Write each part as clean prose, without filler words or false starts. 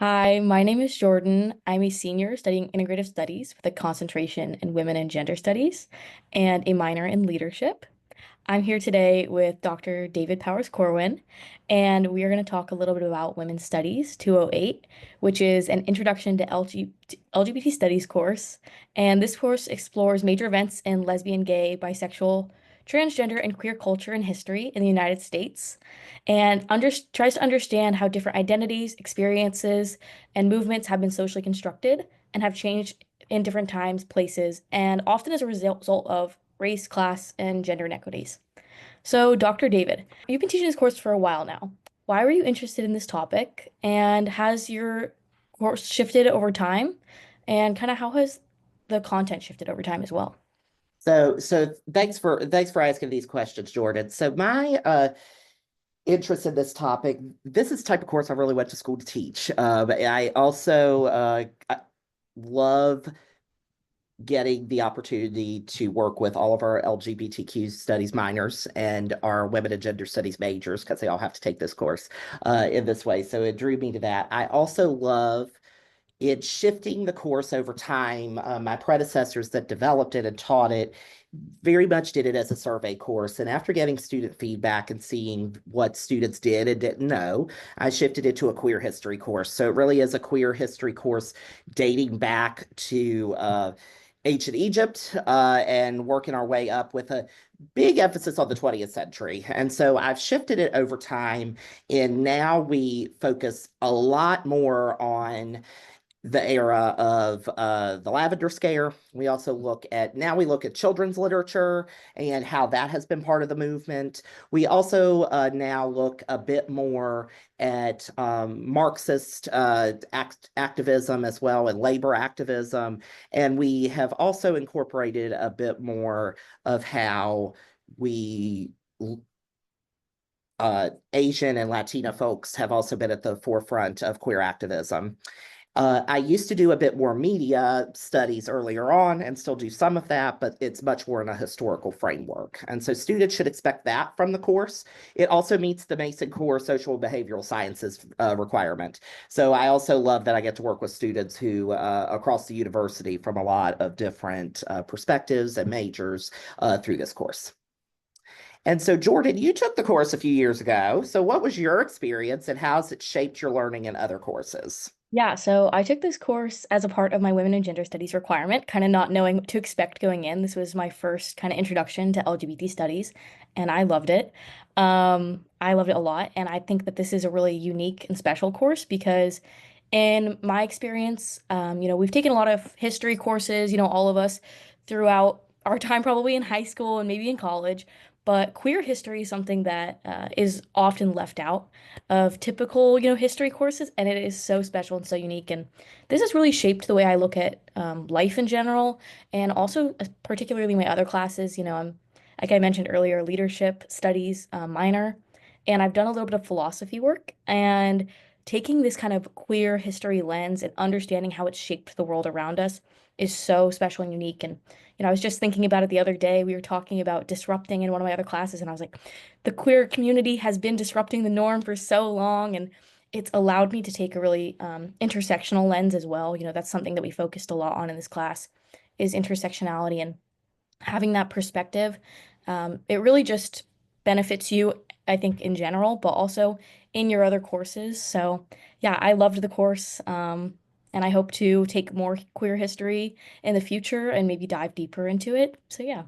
Hi, my name is Jordan. I'm a senior studying integrative studies with a concentration in women and gender studies and a minor in leadership. I'm here today with Dr. David Powers Corwin, and we are going to talk a little bit about Women's Studies 208, which is an introduction to LGBT studies course. And this course explores major events in lesbian, gay, bisexual, transgender, and queer culture and history in the United States, and tries to understand how different identities, experiences, and movements have been socially constructed and have changed in different times, places, and often as a result of race, class, and gender inequities. So, Dr. David, you've been teaching this course for a while now. Why were you interested in this topic? And has your course shifted over time? And kind of how has the content shifted over time as well? So thanks for asking these questions, Jordan. So my interest in this topic, this is the type of course I really went to school to teach. I also I love getting the opportunity to work with all of our LGBTQ studies minors and our women and gender studies majors because they all have to take this course in this way. So it drew me to that. I also love it's shifting the course over time. My predecessors that developed it and taught it very much did it as a survey course. And after getting student feedback and seeing what students did and didn't know, I shifted it to a queer history course. So it really is a queer history course dating back to ancient Egypt and working our way up with a big emphasis on the 20th century. And so I've shifted it over time. And now we focus a lot more on the era of the Lavender Scare. We look at children's literature and how that has been part of the movement. We also now look a bit more at Marxist activism as well and labor activism. And we have also incorporated a bit more of how we Asian and Latina folks have also been at the forefront of queer activism. I used to do a bit more media studies earlier on and still do some of that, but it's much more in a historical framework. And so students should expect that from the course. It also meets the Mason Core Social and Behavioral Sciences requirement. So I also love that I get to work with students who across the university from a lot of different perspectives and majors through this course. And so, Jordan, you took the course a few years ago. So, what was your experience and how has it shaped your learning in other courses? Yeah, so I took this course as a part of my women and gender studies requirement, kind of not knowing what to expect going in. This was my first kind of introduction to LGBT studies, and I loved it. I loved it a lot, and I think that this is a really unique and special course because in my experience, we've taken a lot of history courses, all of us throughout our time probably in high school and maybe in college, but queer history is something that is often left out of typical, history courses, and it is so special and so unique. And this has really shaped the way I look at life in general, and also particularly my other classes. I'm, like I mentioned earlier, leadership studies minor, and I've done a little bit of philosophy work, and taking this kind of queer history lens and understanding how it's shaped the world around us is so special and unique. And I was just thinking about it the other day. We were talking about disrupting in one of my other classes, and I was like, the queer community has been disrupting the norm for so long, and it's allowed me to take a really intersectional lens as well. That's something that we focused a lot on in this class is intersectionality and having that perspective. It really just benefits you, I think, in general, but also in your other courses. So, yeah, I loved the course. And I hope to take more queer history in the future and maybe dive deeper into it. So, yeah,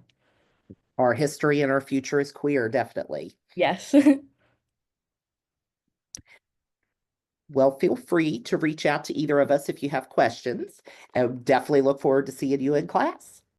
Our history and our future is queer, definitely. yes. Well, feel free to reach out to either of us if you have questions. I definitely look forward to seeing you in class.